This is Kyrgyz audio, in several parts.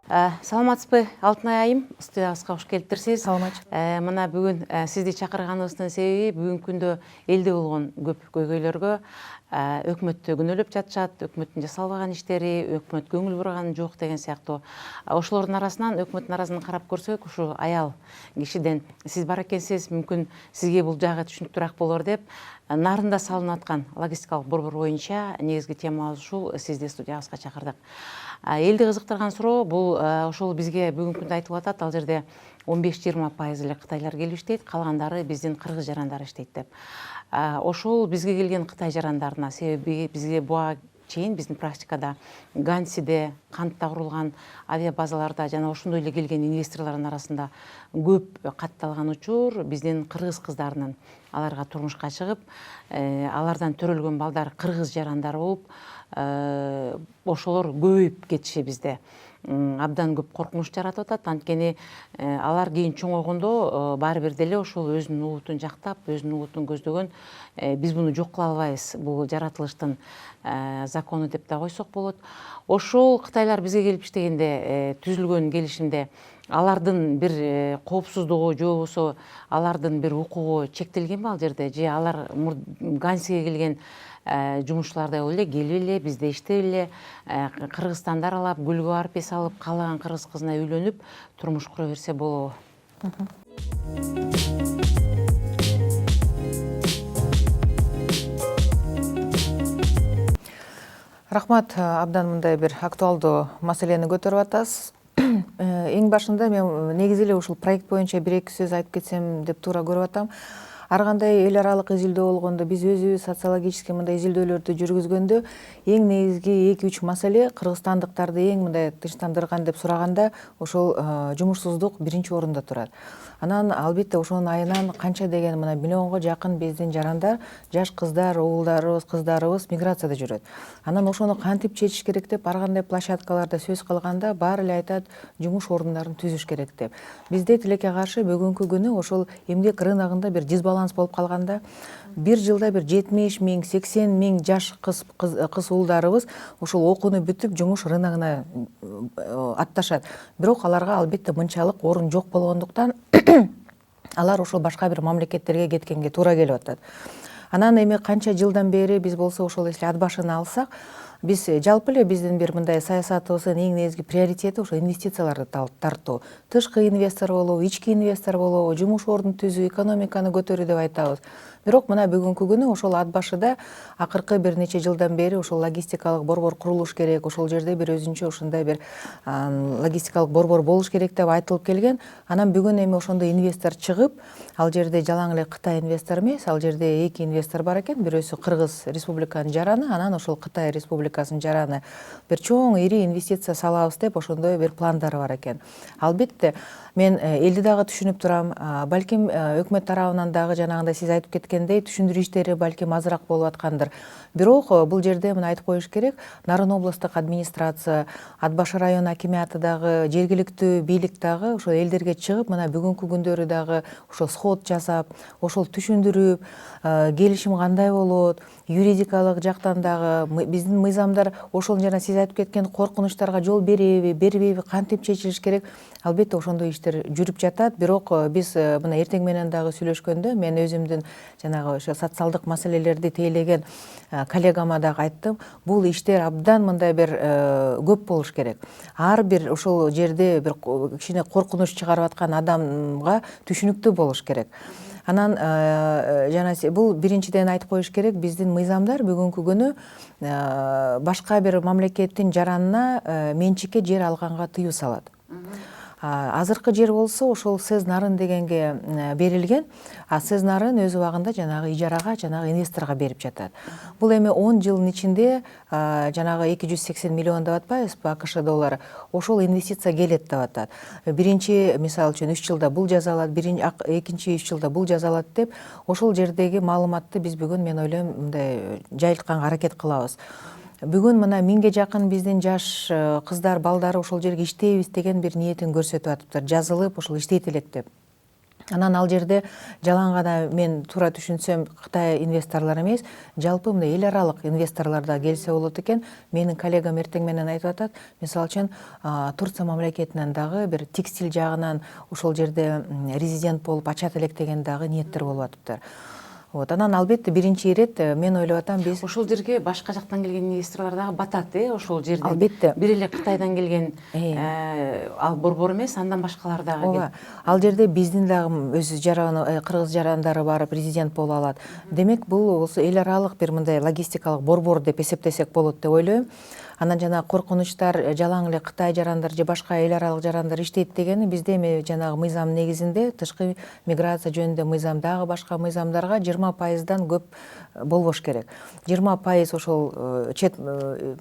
Саламатсызбы Алтынай айым, студиябызга кош келиптирсиз. Саламатчы. Мына бүгүн сизди чакырганыбыздын себеби бүгүнкү күндө элде болгон көп көйгөйлөргө өкмөттү күнөөлөп жатышат, өкмөттүн жасай албаган иштери, өкмөт көңүл бурган жок деген сыяктуу. Ошолордун арасынан өкмөттүн арасынан карап көрсөк, ушул аял кишиден сиз бар экенсиз, мүмкүн сизге бул жагы түшүнүктүүрөөк болор деп нарында салынып аткан логистикалык борбор боюнча негизги темабыз ушул, сизди студиябызга чакырдык. Элди кызыктырган суроо бул ошол бизге бүгүнкү күндө айтылып атат, ал жерде 15-20% эле кытайлар келип иштейт, калгандары биздин кыргыз жарандары иштейт деп. Ошол бизге келген кытай жарандарына себеби бизге буга чейин биздин практикада Гансиде, Кантта курулган авиабазаларда жана ошондой эле келген инвесторлордун арасында көп катталган учур биздин кыргыз кыздарынын аларга турмушка чыгып, алардан төрөлгөн балдар кыргыз жарандары болуп, ошолор көбөйүп кетиши бизде абдан көп коркунуч жаратып атат. Анткени алар кийин чоңойгондо баары бир деле ошол өзүнүн улутун жактап, өзүнүн улутун көздөгөн, биз буну жок кыла албайбыз, бул жаратылыштын закону деп да койсок болот. Ошол кытайлар бизге келип иштегенде, түзүлгөн келишимде алардын бир коопсуздугу же болбосо алардын бир укугу чектелгенби ал жерде, же алар Гансиге келген жумушчулардай эле келип эле бизде иштеп эле Кыргызстанды аралап, гүлгө барып эс алып, каалаган кыргыз кызына үйлөнүп турмуш кура берсе болобу? Рахмат, абдан мындай бир актуалдуу маселени көтөрүп атасыз. Эң башында мен негизи эле ушул проект боюнча бир-эки сөз айтып кетсем деп туура көрүп атам. Ар кандай эл аралык изилдөө болгондо, биз өзүбүз социологический мындай изилдөөлөрдү жүргүзгөндө эң негизги 2-3 маселе кыргызстандыктарды эң мындай тынчтандырган деп сураганда ошол жумушсуздук биринчи орунда турат. Анан албетте ошонун айынан канча деген мына миллионго жакын биздин жарандар, жаш кыздар, уулдарыбыз, кыздарыбыз миграцияда жүрөт. Анан ошону кантип чечиш керек деп ар кандай площадкаларда сөз кылганда баары эле айтат жумуш орундарын түзүш керек деп. Бизде тилекке каршы бүгүнкү күнү ошол эмгек рыногунда бир дисбаланс болуп калганда, бир жылда бир 70 000, 80 000 жаш кыз уулдарыбыз ошол окууну бүтүп жумуш рыногуна атташат. Бирок аларга албетте мынчалык орун жок болгондуктан алар ошол башка бир мамлекеттерге кеткенге туура келип атат. Анан эми канча жылдан бери биз болсо ошол если ат башына алсак, биз жалпы эле биздин бир мындай саясатыбыздын эң негизги приоритети ошо инвестицияларды тартуу. Тышкы инвестор болобу, ички инвестор болобу, жумуш ордун түзүү, экономиканы көтөрүү деп айтабыз. Бирок мына бүгүнкү күнү ошол ат башыда акыркы бир нече жылдан бери ошол логистикалык борбор курулуш керек, ошол жерде бир өзүнчө ушундай бир логистикалык борбор болуш керек деп айтылып келген. Анан бүгүн эми ошондой инвестор чыгып, ал жерде жалаң эле Кытай инвестор эмес, ал жерде эки инвестор бар экен. Бирөөсү Кыргыз Республиканын жараны, анан ошол Кытай Республикасынын жараны бир чоң ири инвестиция салабыз деп ошондой бир пландары бар экен. Албетте мен элди дагы түшүнүп турам. Балким өкмөт тарабынан дагы жанагындай сиз айтып кеткендей түшүндүрүү иштери балким азыраак болуп аткандыр. Бирок бул жерде мына айтып коюш керек, Нарын областтык администрация, Ат башы район акиматы дагы, жергиликтүү бийлик дагы ошол элдерге чыгып, мына бүгүнкү күндөрү дагы ошол сход жасап, ошол түшүндүрүп, келишим кандай болот, юридикалык жактан дагы биздин мыйзамдар ошол жана сиз айтып кеткен коркунучтарга жол береби, бербейби, кантип чечилиш керек, албетте ошондой иштер жүрүп жатат. Бирок биз мына эртең менен дагы сүйлөшкөндө мен өзүмдүн жанагы ошо социалдык маселелерди тейлеген коллегама дагы айттым, бул иштер абдан мындай бир көп болуш керек. Ар бир ошол жерде бир кичине коркунуч чыгарып аткан адамга түшүнүктүү болуш керек. Анан жана бул биринчиден айтып коюш керек, биздин мыйзамдар бүгүнкү күнү башка бир мамлекеттин жаранына менчикке жер алганга тыюу салат. Азыркы жер болсо ошол СЭЗ Нарын дегенге берилген, а СЭЗ Нарын өз убагында жанагы ижарага, жанагы инвесторго берип жатат. Бул эми 10 жылдын ичинде жанагы 280 миллион деп атпайбызбы АКШ доллары, ошол инвестиция келет деп атат. Биринчи мисалы үчүн 3 жылда бул жазалат, экинчи 3 жылда бул жазалат деп ошол жердеги маалыматты биз бүгүн мен ойлойм мындай жайылтканга аракет кылабыз. Бүгүн мына 1000ге жакын биздин жаш кыздар, балдары ошол жерге иштейбиз деген бир ниетин көрсөтүп атыптыр, жазылып ошол иштейт элек деп. Анан ал жерде жалаң гана мен туура түшүнсөм Кытай инвесторлор эмес, жалпы мындай эл аралык инвесторлор да келсе болот экен. Менин коллегам эртең менен айтып атат, мисалы үчүн Турция мамлекетинен дагы бир текстиль жагынан ошол жерде резидент болуп ачат элек деген дагы ниеттер болуп атыптыр. Вот, анан албетте биринчи ирет мен ойлоп атам биз ошол жерге башка жактан келген инвесторлор дагы батат, ошол жерден. Албетте. Бир эле Кытайдан келген ал борбор эмес, андан башкалар дагы ооба, ал жерде биздин дагы өз кыргыз жарандары барып президент боло алат. Демек бул болсо эл аралык бир мындай логистикалык борбор деп эсептесек болот деп ойлойм. Анан жана коркунучтар жалаң эле Кытай жарандар же башка эл аралык жарандар иштейт дегени бизде эми жанагы мыйзам негизинде тышкы миграция жөнүндө мыйзам дагы башка мыйзамдарга 20%дан көп болбош керек. 20% ошол чет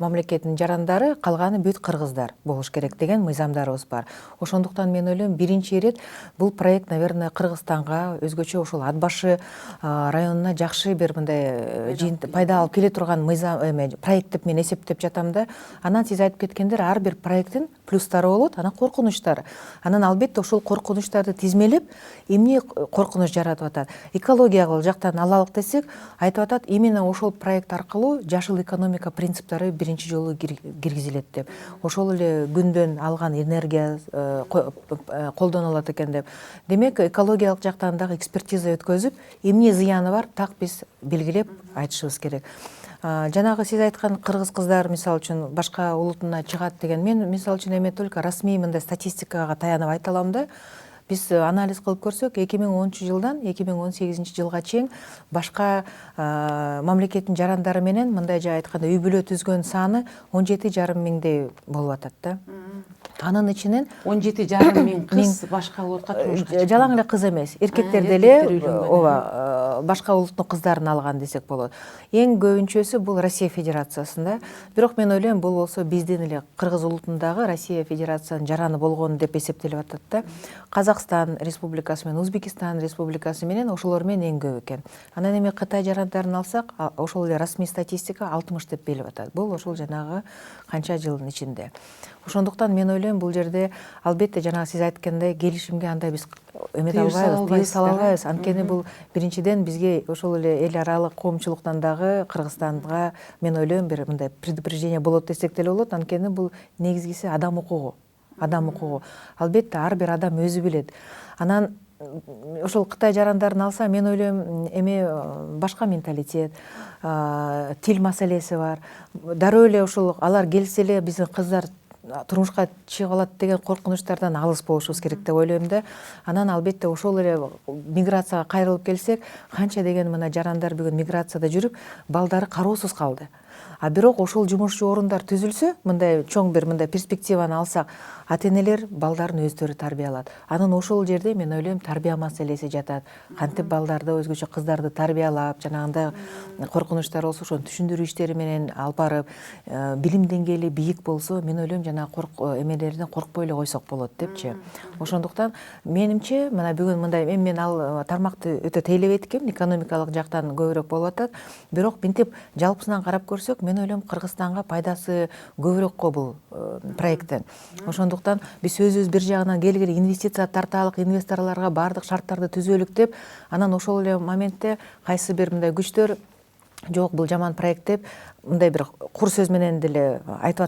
мамлекеттин жарандары, калганы бүт кыргыздар болуш керек деген мыйзамдарыбыз бар. Ошондуктан мен ойлойм биринчи ирет бул проект, наверное, Кыргызстанга, өзгөчө ошол Ат башы районуна жакшы бир мындай пайда алып келе турган мыйзам проект деп мен эсептеп жатам да. Анан сиз айтып кеткендер ар бир проекттин плюстары болот, анан коркунучтары. Анан албетте ошол коркунучтарды тизмелеп, эмне коркунуч жаратып атат? Экологиялык жактан алалык десек, айтып атат, именно ошол проект аркылуу жашыл экономика принциптери биринчи жолу киргизилет деп. Ошол эле күндөн алган энергия колдонулат экен деп. Демек, экологиялык жактан дагы экспертиза өткөзүп, эмне зыяны бар, так биз белгилеп айтышыбыз керек. Жанагы сиз айткан кыргыз кыздар мисалы үчүн башка улутуна чыгат деген, мен мисалы үчүн эме только расмий мындай статистикага таянып айта алам да. Биз анализ кылып көрсөк, 2010 жылдан 2018 жылга чейин башка мамлекеттин жарандары менен мындай жай айтканда үй бүлө түзгөн саны 17,5 миңдей болуп атат да. Анын ичинен 17,5 миң кыз башка улутка турмушка чыккан. Жалаң эле кыз эмес, эркектер деле ооба башка улуттун кыздарын алган десек болот. Эң көбүнчөсү бул Россия Федерациясында. Бирок мен ойлойм бул болсо биздин эле Кыргыз улутундагы Россия Федерациясынын жараны болгон деп эсептелип атат да. Казакстан Республикасы менен Өзбекстан Республикасы менен ошолор менен эң көп экен. Анан эми Кытай жарандарын алсак, ошол эле расмий статистика 60 деп белип атат. Бул ошол жанагы канча жылдын ичинде. Ошондуктан мен ойлойм бул жерде албетте жанагы сиз айткандай келишимге андай биз эмете албайбыз, тыюу сала албайбыз. Анткени бул биринчиден бизге ошол эле эл аралык коомчулуктан дагы Кыргызстанга мен ойлойм бир мындай предупреждение болот десек деле болот. Анткени бул негизгиси адам укугу. Адам укугу. Албетте ар бир адам өзү билет. Анан ошол Кытай жарандарын алса, мен ойлойм эми башка менталитет, тил маселеси бар. Дароо эле ошол алар келсе эле биздин кыздар турмушка чыгып алат деген коркунучтардан алыс болушубуз керек деп ойлойм да. Анан албетте ошол эле миграцияга кайрылып келсек, канча деген мына жарандар бүгүн миграцияда жүрүп, балдары кароосуз калды. Бирок ошол жумушчу орундар түзүлсө, мындай чоң бир мындай перспективаны алсак, ата-энелер балдарын өздөрү тарбиялат. Анан ошол жерде мен ойлойм тарбия маселеси жатат. Кантип балдарды, өзгөчө кыздарды тарбиялап, жанагындай коркунучтар болсо ошону түшүндүрүү иштери менен алып барып, билим деңгээли бийик болсо, мен ойлойм жана эмелерден коркпой эле койсок болот депчи. Ошондуктан менимче мына бүгүн мындай мен ал тармакты өтө тейлебейт экенмин, экономикалык жактан көбүрөөк болуп атат. Бирок мынтип жалпысынан карап көрсөк, мен ойлойм Кыргызстанга пайдасы көбүрөөк го бул проекттен. Ошондуктан биз өзүбүз бир жагынан келгиле инвестиция тарталык, инвесторлорго баардык шарттарды түзөлүк деп, анан ошол эле моментте кайсы бир мындай күчтөр жок бул жаман проект деп мындай бир кур сөз менен деле айтып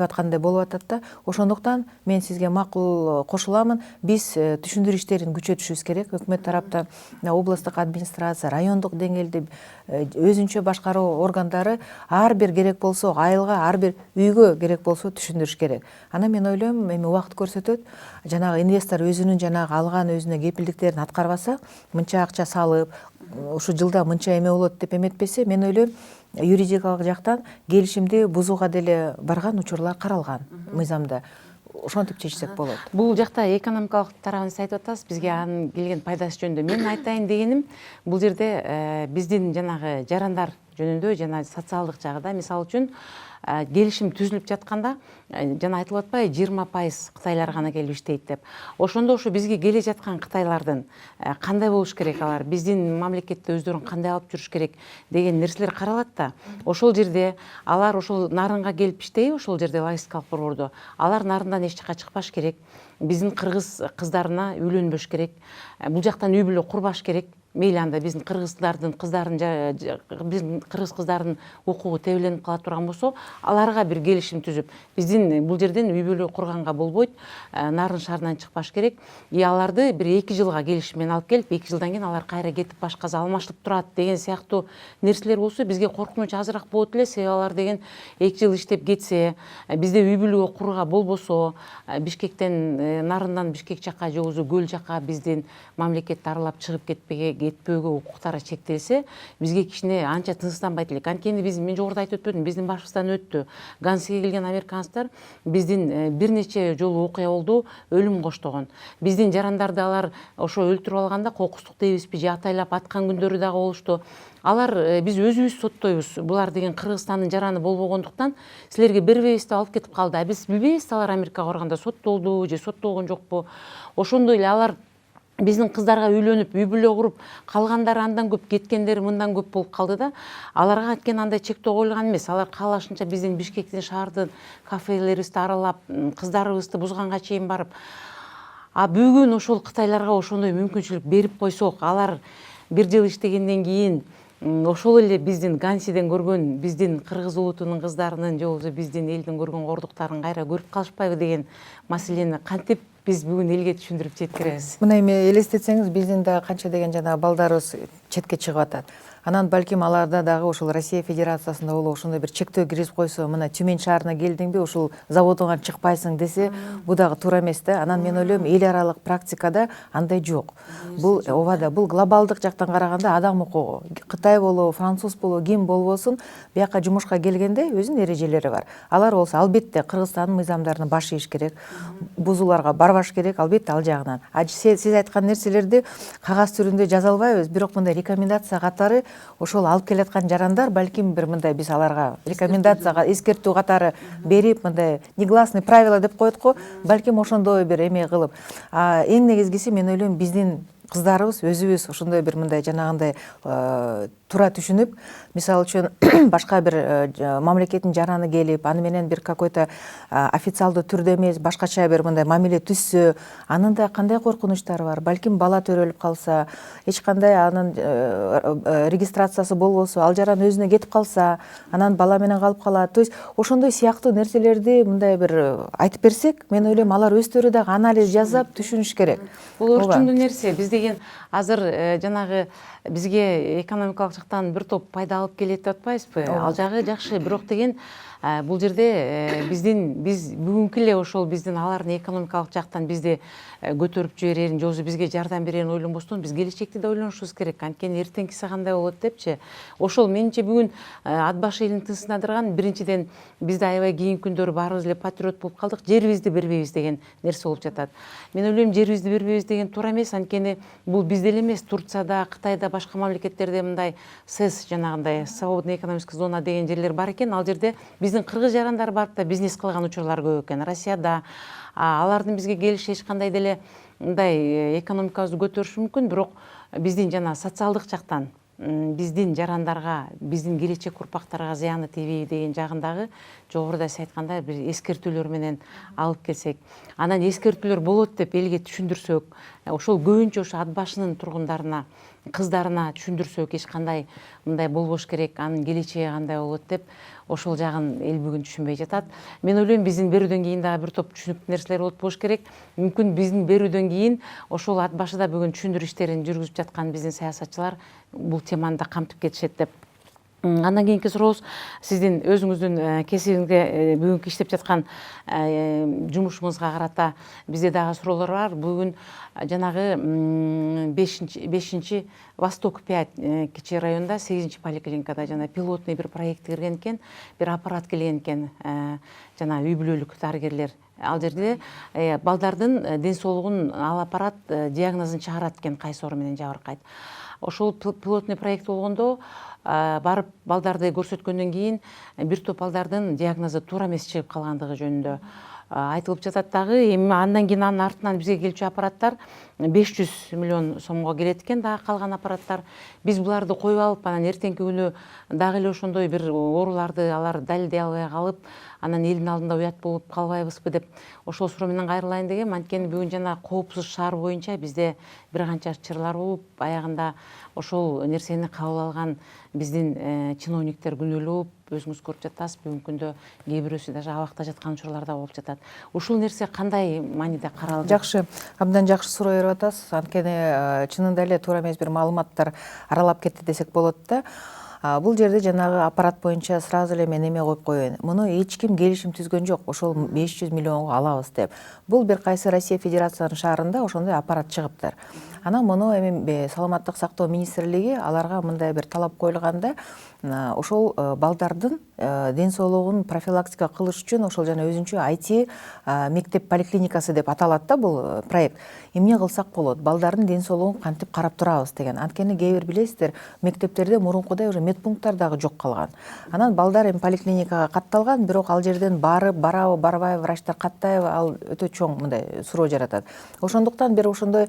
аткандай болуп атат да. Ошондуктан мен сизге макул кошуламын. Биз түшүндүрүү иштерин күчөтүшүбүз керек. Өкмөт тараптан областтык администрация, райондук деңгээлде өзүнчө башкаруу органдары ар бир керек болсо айылга, ар бир үйгө керек болсо түшүндүрүш керек. Анан мен ойлойм, эми убакыт көрсөтөт. Жанагы инвестор өзүнүн жанагы алган өзүнө кепилдиктерин аткарбаса, мынча акча салып, ушу жылда мынча эме болот деп эметпесе, мен ойлойм юридикалык жактан келишимди бузууга деле барган учурлар каралган мыйзамда. Ошентип чечсек болот. Бул жакта экономикалык тарабын сиз айтып атасыз, бизге анын келген пайдасы жөнүндө. Мен айтайын дегеним, бул жерде биздин жанагы жарандар жөнүндө жана социалдык жагыда, мисалы үчүн келишим түзүлүп жатканда жана айтылып атпайбы 20% кытайлар гана келип иштейт деп. Ошондо ошо бизге келе жаткан кытайлардын кандай болуш керек, алар биздин мамлекетте өздөрүн кандай алып жүрүш керек деген нерселер каралат да. Ошол жерде алар ошол нарынга келип иштейби, ошол жерде логистикалык борбордо алар нарындан эч жака чыкпаш керек. Биздин кыргыз кыздарына үйлөнбөш керек. Бул жактан үй бүлө курбаш керек. Мейли анда биздин кыргыздардын кыздарын биздин кыргыз кыздардын укугу тебеленип кала турган болсо, аларга бир келишим түзүп, биздин бул жерден үй бүлө курганга болбойт, нарын шаарынан чыкпаш керек. Аларды бир 2 жылга келишиммен алып келип, 2 жылдан кийин алар кайра кетип башкасы алмашылып турат деген сыяктуу нерселер болсо, бизге коркунуч азыраак болот эле. Себеби алар деген 2 жыл иштеп кетсе, бизде үй бүлө курууга болбосо, Бишкектен нарындан Бишкек жака же болбосо көл жака биздин мамлекетти аралап чыгып кетпөөгө укуктары чектелсе, бизге кичине анча тынчсызданбайт элек. Анткени мен жогоруда айтып өтпөдүм, биздин башыбыздан өттү. Гансиге келген американецтер биздин бир нече жолу окуя болду, өлүм коштогон. Биздин жарандарды алар ошо өлтүрүп алганда кокустук дейбизби же атайлап аткан күндөрү дагы болушту. Алар биз өзүбүз соттойбуз. Булар деген Кыргызстандын жараны болбогондуктан силерге бербейбиз деп алып кетип калды. Биз билбейбиз алар Америкага барганда соттолду же соттолгон жокпу. Ошондой эле алар биздин кыздарга үйлөнүп, үй бүлө куруп, калгандары андан көп, кеткендери мындан көп болуп калды да. Аларга анткени андай чектөө коюлган эмес. Алар каалашынча биздин Бишкектин шаардын кафелерибизди аралап, кыздарыбызды бузганга чейин барып. Бүгүн ошол кытайларга ошондой мүмкүнчүлүк берип койсок, алар бир жыл иштегенден кийин ошол эле биздин Гансиден көргөн биздин кыргыз улутунун кыздарынын же болбосо биздин элдин көргөн кордуктарын кайра көрүп калышпайбы деген маселени кантип биз бүгүн элге түшүндүрүп жеткиребиз. Мына эми элестетсеңиз, биздин да канча деген жана балдарыбыз четке чыгып атат. Анан балким аларда дагы ошол Россия Федерациясында болуп ошондой бир чектөө киргизип койсо, мына Тюмень шаарына келдиңби, ушул заводуңан чыкпайсың десе, бул дагы туура эмес да. Анан мен ойлойм, эл аралык практикада андай жок. Бул ооба, бул глобалдык жактан караганда адам укугу. Кытай болобу, француз болобу, ким болбосун, бияка жумушка келгенде өзүнүн эрежелери бар. Алар болсо албетте Кыргызстандын мыйзамдарына баш ийиш керек. Бузууларга барбаш керек, албетте ал жагынан. Сиз айткан нерселерди кагаз түрүндө жаза албайбыз, бирок мындай рекомендация катары ошол алып келаткан жарандар балким бир мындай биз аларга рекомендацияга эскертүү катары берип, мындай негласный правила деп коет го, балким ошондой бир эме кылып. Эң негизгиси мен ойлойм, биздин кыздарыбыз өзүбүз ошондой бир мындай жанагындай туура түшүнүп, мисалы үчүн башка бир мамлекеттин жараны келип, аны менен бир какой-то официалдуу түрдө эмес, башкача бир мындай мамиле түзсө, анын да кандай коркунучтары бар? Балким бала төрөлүп калса, эч кандай анын регистрациясы болбосо, ал жаран өзүнө кетип калса, анан бала менен калып калат. То есть ошондой сыяктуу нерселерди мындай бир айтып берсек, мен ойлойм, алар өздөрү дагы анализ жасап түшүнүш керек. Бул орчундуу нерсе. Биз деген азыр жанагы бизге экономикалык жактан бир топ пайда алып келет деп атпайбызбы? Ал жагы жакшы, бирок деген бул жерде биз бүгүнкү эле ошол биздин алардын экономикалык жактан бизди көтөрүп жиберерин же болбосо бизге жардам берерин ойлонбостон, биз келечекти да ойлонушубуз керек. Анткени эртеңкиси кандай болот депчи. Ошол менимче бүгүн ат башы элин тынчсыздандырган биринчиден бизде аябай кийинки күндөрү баарыбыз эле патриот болуп калдык, жерибизди бербейбиз деген нерсе болуп жатат. Мен ойлойм, жерибизди бербейбиз деген туура эмес. Анткени бул бизде эле эмес, Турцияда, Кытайда, башка мамлекеттерде мындай СЭС, жанагындай свободный экономический зона деген жерлер бар экен. Ал жерде биздин кыргыз жарандар барып да бизнес кылган учурлар көп экен. Россияда алардын бизге келиши эч кандай деле мындай экономикабызды көтөрүшү мүмкүн, бирок биздин жана социалдык жактан биздин жарандарга, биздин келечек урпактарга зыяны тийбейби деген жагындагы жогоруда сиз айткандай бир эскертүүлөр менен алып келсек, анан эскертүүлөр болот деп элге түшүндүрсөк, ошол көбүнчө ошо ат башынын тургундарына, кыздарына түшүндүрсөк, эч кандай мындай болбош керек, анын келечеги кандай болот деп, ошол жагын эл бүгүн түшүнбөй жатат. Мен ойлойм, биздин берүүдөн кийин дагы бир топ түшүнүктүү нерселер болот болуш керек. Мүмкүн биздин берүүдөн кийин ошол ат башыда бүгүн түшүндүрүү иштерин жүргүзүп жаткан биздин саясатчылар бул теманы да камтып кетишет деп. Андан кийинки сурообуз, сиздин өзүңүздүн кесибиңизге, бүгүнкү иштеп жаткан жумушуңузга карата бизде дагы суроолор бар. Бүгүн жанагы 5-чи Восток 5 кичи районда 8-чи поликлиникада жана пилотный бир проект кирген экен, бир аппарат келген экен, жана үй бүлөлүк дарыгерлер. Ал жерде балдардын ден соолугун ал аппарат диагнозун чыгарат экен, кайсы оору менен жабыркайт. Ошол пилотный проект болгондо барып балдарды көрсөткөндөн кийин бир топ балдардын диагнозу туура эмес чыгып калгандыгы жөнүндө айтылып жатат дагы. Эми андан кийин анын артынан бизге келчү аппараттар 500 миллион сомго келет экен дагы калган аппараттар. Биз буларды коюп алып, анан эртеңки күнү дагы эле ошондой бир ооруларды алар далилдей албай калып, анан элдин алдында уят болуп калбайбызбы деп ошол суроо менен кайрылайын дегем. Анткени бүгүн жана коопсуз шаар боюнча бизде бир канча чырлар болуп, аягында ошол нерсени кабыл алган биздин чиновниктер күнөөлүү болуп, өзүңүз көрүп жатасыз, бүгүнкү күндө кээ бирөөсү даже абакта жаткан учурлар да болуп жатат. Ушул нерсе кандай мааниде каралды? Жакшы, абдан жакшы суроо берип атасыз. Анткени чынында эле туура эмес бир маалыматтар аралап кетти десек болот да. Бул жерде жанагы аппарат боюнча сразу эле мен эме коюп коеюн. Муну эч ким келишим түзгөн жок, ошол 500 миллионго алабыз деп. Бул бир кайсы Россия Федерациянын шаарында ошондой аппарат чыгыптыр. Анан муну эми саламаттык сактоо министрлиги аларга мындай бир талап коюлганда, ошол балдардын ден соолугун профилактика кылыш үчүн ошол жана өзүнчө IT мектеп поликлиникасы деп аталат да бул проект. Эмне кылсак болот? Балдардын ден соолугун кантип карап турабыз деген. Анткени кээ бир билесиздер, мектептерде мурункудай уже медпункттар дагы жок калган. Анан балдар эми поликлиникага катталган, бирок ал жерден барабы, барбайбы врачтар каттайбы, ал өтө чоң мындай суроо жаратат. Ошондуктан бир ошондой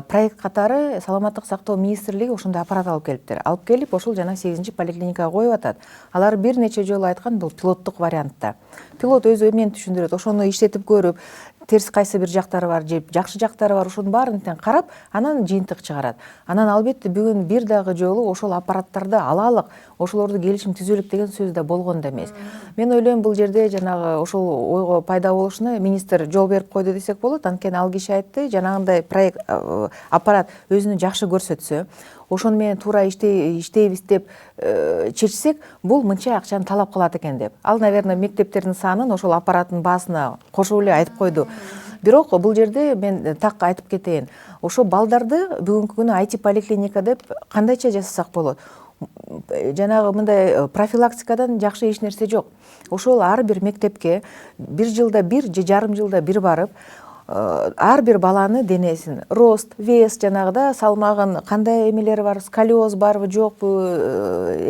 проект катары саламаттык сактоо министрлиги ошондой аппарат алып келиптир. Алып келип, ошол жана 8-чи поликлиникага коюп атат. Алар бир нече жолу айткан, бул пилоттук вариантта. Пилот өзү эмнени түшүндүрөт, ошону иштетип көрүп, терс кайсы бир жактары бар же жакшы жактары бар, ошонун баарын карап, анан жыйынтык чыгарат. Анан албетте бүгүн бир дагы жолу ошол аппараттарды алалык, ошолорду келишим түзөлүк деген сөз да болгон да эмес. Мен ойлойм, бул жерде жанагы ошол ойго пайда болушуна министр жол берип койду десек болот. Анткени ал киши айтты, жанагындай проект аппарат өзүнү жакшы көрсөтсө, ошону менен туура иштейбиз деп чечсек, бул мынча акчаны талап кылат экен деп. Ал, наверное, мектептердин санын ошол аппараттын баасына кошуп эле айтып койду. Бирок бул жерде мен так айтып кетейин. Ошо балдарды бүгүнкү күнү IT поликлиника деп кандайча жасасак болот? Жанагы мындай профилактикадан жакшы эч нерсе жок. Ошол ар бир мектепке бир жылда бир же жарым жылда бир барып, ар бир баланы денесин, рост, вес, жанагыда салмагын, кандай эмелери бар, сколиоз барбы, жокпу,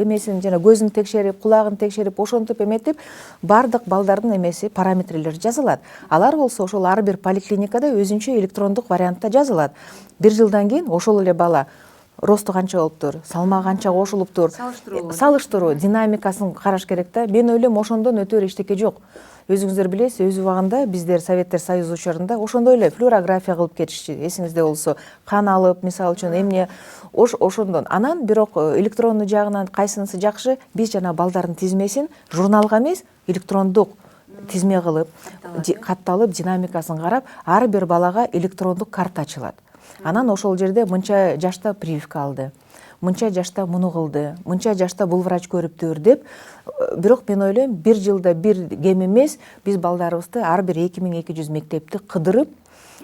эмесин жана көзүн текшерип, кулагын текшерип, ошентип эметип, бардык балдардын эмеси, параметрлери жазылат. Алар болсо ошол ар бир поликлиникада өзүнчө электрондук вариантта жазылат. Бир жылдан кийин ошол эле бала росту канча болуптур, салмагы канча кошулуптур, салыштыруу динамикасын караш керек да. Мен ойлойм, ошондон өтөр эчтеке жок. Өзүңүздөр билесиз, өз убагында биздер Советтер Союзу учурунда ошондой эле флюорография кылып кетишчи. Эсиңизде болсо, кан алып, мисалы үчүн эмне ошондон. Анан бирок электрондуу жагынан кайсынысы жакшы? Биз жана балдардын тизмесин журналга эмес, электрондук тизме кылып, катталып, динамикасын карап, ар бир балага электрондук карта ачылат. Анан ошол жерде мынча жашта прививка алды, мынча жашта муну кылды, мынча жашта бул врач көрүптүр деп. Бирок мен ойлойм, бир жылда бир кем эмес, биз балдарыбызды ар бир 2200 мектепти кыдырып,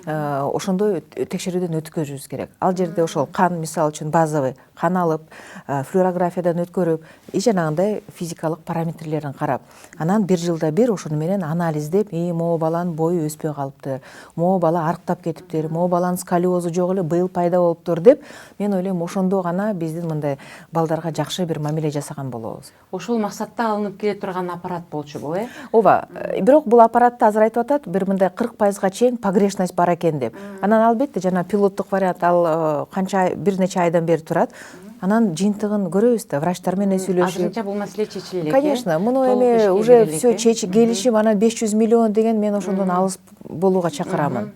ошондой текшерүүдөн өткөрүбүз керек. Ал жерде ошол кан, мисалы үчүн базовый кан алып, флюорографиядан өткөрүп, жанагындай физикалык параметрлерин карап, анан бир жылда бир ошону менен анализдеп, могу баланын бою өспөй калыптыр, могу бала арыктап кетиптир, могу баланын сколиозу жок эле быйыл пайда болуптур деп, мен ойлойм, ошондо гана биздин мындай балдарга жакшы бир мамиле жасаган болобуз. Ошол максатта алынып келе турган аппарат болчу бул, Ооба. Бирок бул аппаратты азыр айтып атат, бир мындай 40%га чейин погрешность бар экен деп. Анан албетте жана пилоттук вариант, ал канча бир нече айдан бери турат. Анан жыйынтыгын көрөбүз да, врачтар менен сүйлөшүп. Азырынча бул маселе чечиле элек. Конечно, муну эми уже все келишип, анан 500 миллион деген, мен ошондон алыс болууга чакырамын.